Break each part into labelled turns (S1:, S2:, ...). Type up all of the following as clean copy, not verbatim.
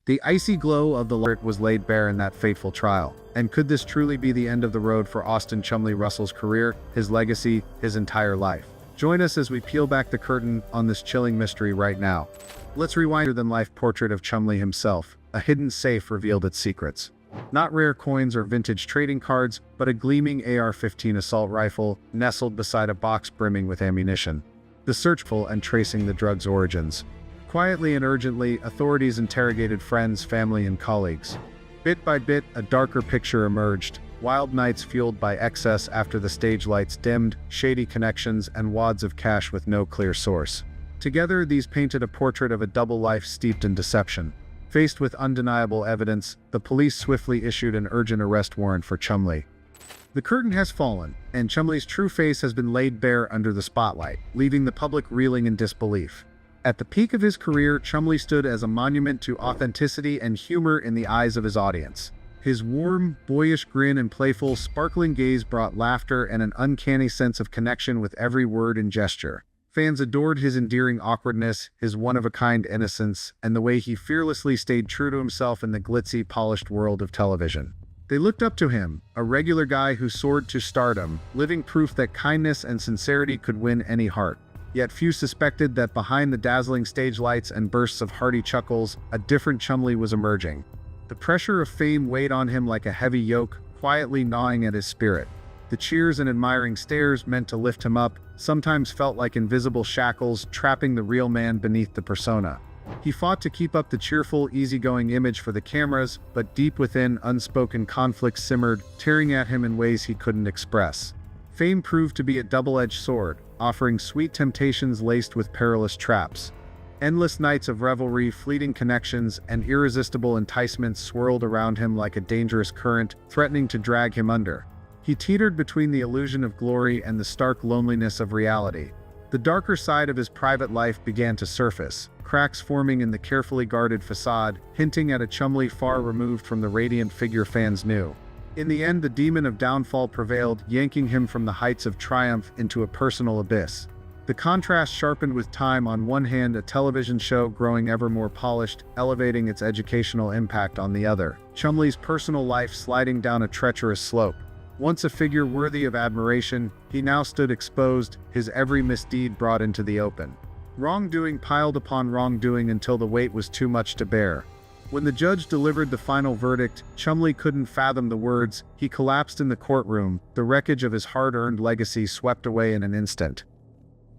S1: The icy glow of the light was laid bare in that fateful trial. And could this truly be the end of the road for Austin Chumlee Russell's career, his legacy, his entire life? Join us as we peel back the curtain on this chilling mystery right now. Let's rewind to the life portrait of Chumlee himself. A hidden safe revealed its secrets. Not rare coins or vintage trading cards, but a gleaming AR-15 assault rifle nestled beside a box brimming with ammunition. The search for and tracing the drug's origins. Quietly and urgently, authorities interrogated friends, family, and colleagues. Bit by bit, a darker picture emerged. Wild nights fueled by excess after the stage lights dimmed, shady connections, and wads of cash with no clear source. Together, these painted a portrait of a double life steeped in deception. Faced with undeniable evidence, the police swiftly issued an urgent arrest warrant for Chumlee. The curtain has fallen, and Chumlee's true face has been laid bare under the spotlight, leaving the public reeling in disbelief. At the peak of his career, Chumlee stood as a monument to authenticity and humor in the eyes of his audience. His warm, boyish grin and playful, sparkling gaze brought laughter and an uncanny sense of connection with every word and gesture. Fans adored his endearing awkwardness, his one-of-a-kind innocence, and the way he fearlessly stayed true to himself in the glitzy, polished world of television. They looked up to him, a regular guy who soared to stardom, living proof that kindness and sincerity could win any heart. Yet few suspected that behind the dazzling stage lights and bursts of hearty chuckles, a different Chumlee was emerging. The pressure of fame weighed on him like a heavy yoke, quietly gnawing at his spirit. The cheers and admiring stares meant to lift him up, sometimes felt like invisible shackles trapping the real man beneath the persona. He fought to keep up the cheerful, easygoing image for the cameras, but deep within, unspoken conflict simmered, tearing at him in ways he couldn't express. Fame proved to be a double-edged sword, offering sweet temptations laced with perilous traps. Endless nights of revelry, fleeting connections, and irresistible enticements swirled around him like a dangerous current, threatening to drag him under. He teetered between the illusion of glory and the stark loneliness of reality. The darker side of his private life began to surface, cracks forming in the carefully guarded facade, hinting at a Chumlee far removed from the radiant figure fans knew. In the end, the demon of downfall prevailed, yanking him from the heights of triumph into a personal abyss. The contrast sharpened with time. On one hand, a television show growing ever more polished, elevating its educational impact; on the other, Chumlee's personal life sliding down a treacherous slope. Once a figure worthy of admiration, he now stood exposed, his every misdeed brought into the open. Wrongdoing piled upon wrongdoing until the weight was too much to bear. When the judge delivered the final verdict, Chumlee couldn't fathom the words. He collapsed in the courtroom, the wreckage of his hard-earned legacy swept away in an instant.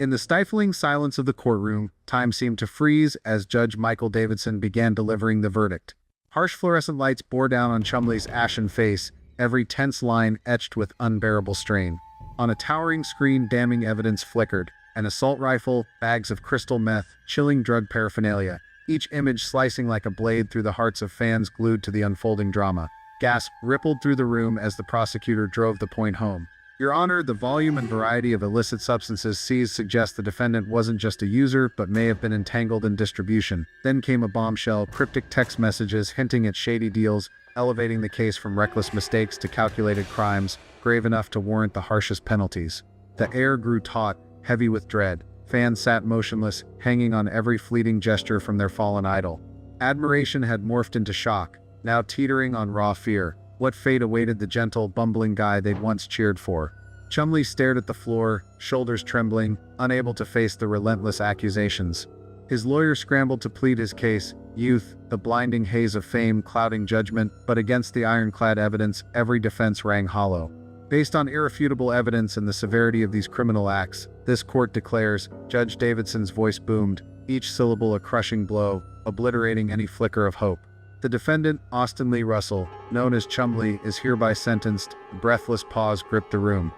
S1: In the stifling silence of the courtroom, time seemed to freeze as Judge Michael Davidson began delivering the verdict. Harsh fluorescent lights bore down on Chumlee's ashen face, every tense line etched with unbearable strain. On a towering screen, damning evidence flickered: an assault rifle, bags of crystal meth, chilling drug paraphernalia, each image slicing like a blade through the hearts of fans glued to the unfolding drama. Gasp rippled through the room as the prosecutor drove the point home. Your Honor, the volume and variety of illicit substances seized suggest the defendant wasn't just a user, but may have been entangled in distribution. Then came a bombshell: cryptic text messages hinting at shady deals, elevating the case from reckless mistakes to calculated crimes, grave enough to warrant the harshest penalties. The air grew taut, heavy with dread. Fans sat motionless, hanging on every fleeting gesture from their fallen idol. Admiration had morphed into shock, now teetering on raw fear. What fate awaited the gentle, bumbling guy they'd once cheered for? Chumlee stared at the floor, shoulders trembling, unable to face the relentless accusations. His lawyer scrambled to plead his case: youth, the blinding haze of fame clouding judgment, but against the ironclad evidence, every defense rang hollow. Based on irrefutable evidence and the severity of these criminal acts, this court declares. Judge Davidson's voice boomed, each syllable a crushing blow, obliterating any flicker of hope. The defendant, Austin Lee Russell, known as Chumlee, is hereby sentenced. A breathless pause gripped the room.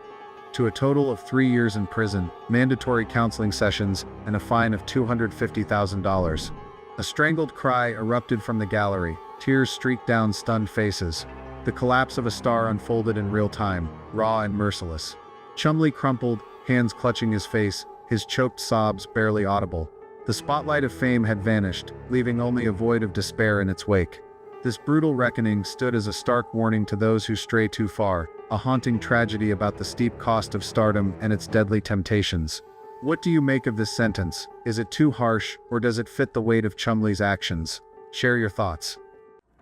S1: To a total of 3 years in prison, mandatory counseling sessions, and a fine of $250,000. A strangled cry erupted from the gallery. Tears streaked down stunned faces. The collapse of a star unfolded in real time, raw and merciless. Chumlee crumpled, hands clutching his face, his choked sobs barely audible. The spotlight of fame had vanished, leaving only a void of despair in its wake. This brutal reckoning stood as a stark warning to those who stray too far, a haunting tragedy about the steep cost of stardom and its deadly temptations. What do you make of this sentence? Is it too harsh, or does it fit the weight of Chumlee's actions? Share your thoughts.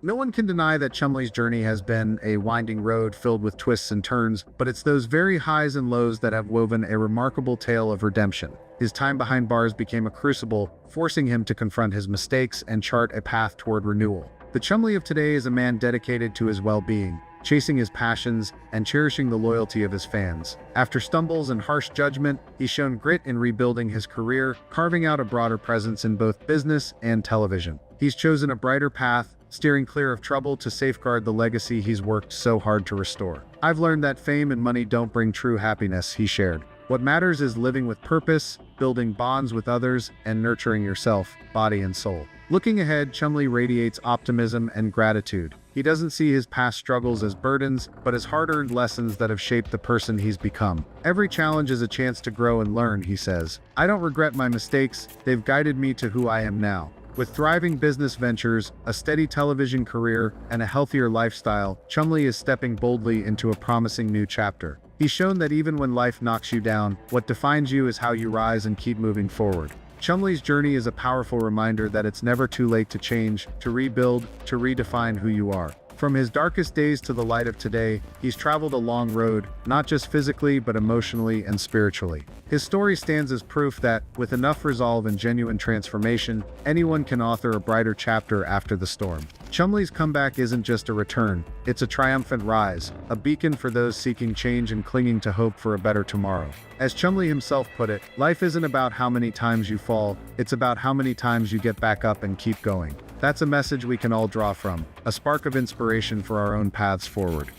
S1: No one can deny that Chumlee's journey has been a winding road filled with twists and turns, but it's those very highs and lows that have woven a remarkable tale of redemption. His time behind bars became a crucible, forcing him to confront his mistakes and chart a path toward renewal. The Chumlee of today is a man dedicated to his well-being, chasing his passions and cherishing the loyalty of his fans. After stumbles and harsh judgment, he's shown grit in rebuilding his career, carving out a broader presence in both business and television. He's chosen a brighter path, steering clear of trouble to safeguard the legacy he's worked so hard to restore. I've learned that fame and money don't bring true happiness, he shared. What matters is living with purpose, building bonds with others, and nurturing yourself, body and soul. Looking ahead, Chumlee radiates optimism and gratitude. He doesn't see his past struggles as burdens, but as hard-earned lessons that have shaped the person he's become. Every challenge is a chance to grow and learn, he says. I don't regret my mistakes, they've guided me to who I am now. With thriving business ventures, a steady television career, and a healthier lifestyle, Chumlee is stepping boldly into a promising new chapter. He's shown that even when life knocks you down, what defines you is how you rise and keep moving forward. Chumlee's journey is a powerful reminder that it's never too late to change, to rebuild, to redefine who you are. From his darkest days to the light of today, he's traveled a long road, not just physically but emotionally and spiritually. His story stands as proof that, with enough resolve and genuine transformation, anyone can author a brighter chapter after the storm. Chumlee's comeback isn't just a return, it's a triumphant rise, a beacon for those seeking change and clinging to hope for a better tomorrow. As Chumlee himself put it, life isn't about how many times you fall, it's about how many times you get back up and keep going. That's a message we can all draw from, a spark of inspiration for our own paths forward.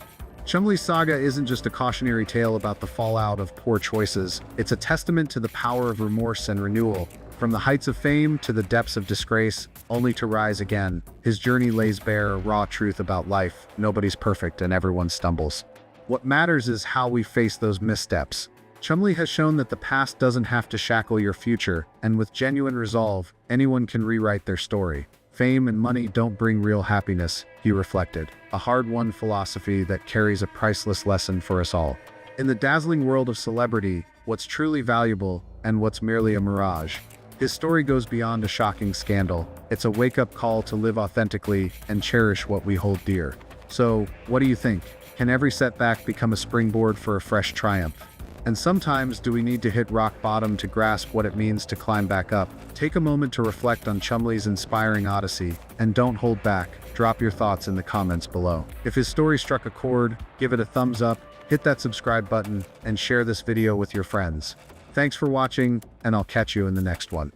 S1: Chumlee's saga isn't just a cautionary tale about the fallout of poor choices, it's a testament to the power of remorse and renewal. From the heights of fame to the depths of disgrace, only to rise again, his journey lays bare a raw truth about life. Nobody's perfect and everyone stumbles. What matters is how we face those missteps. Chumlee has shown that the past doesn't have to shackle your future, and with genuine resolve, anyone can rewrite their story. Fame and money don't bring real happiness, he reflected, a hard-won philosophy that carries a priceless lesson for us all. In the dazzling world of celebrity, what's truly valuable and what's merely a mirage. His story goes beyond a shocking scandal. It's a wake-up call to live authentically and cherish what we hold dear. So, what do you think? Can every setback become a springboard for a fresh triumph? And sometimes, do we need to hit rock bottom to grasp what it means to climb back up? Take a moment to reflect on Chumlee's inspiring odyssey, and don't hold back. Drop your thoughts in the comments below. If his story struck a chord, give it a thumbs up, hit that subscribe button, and share this video with your friends. Thanks for watching, and I'll catch you in the next one.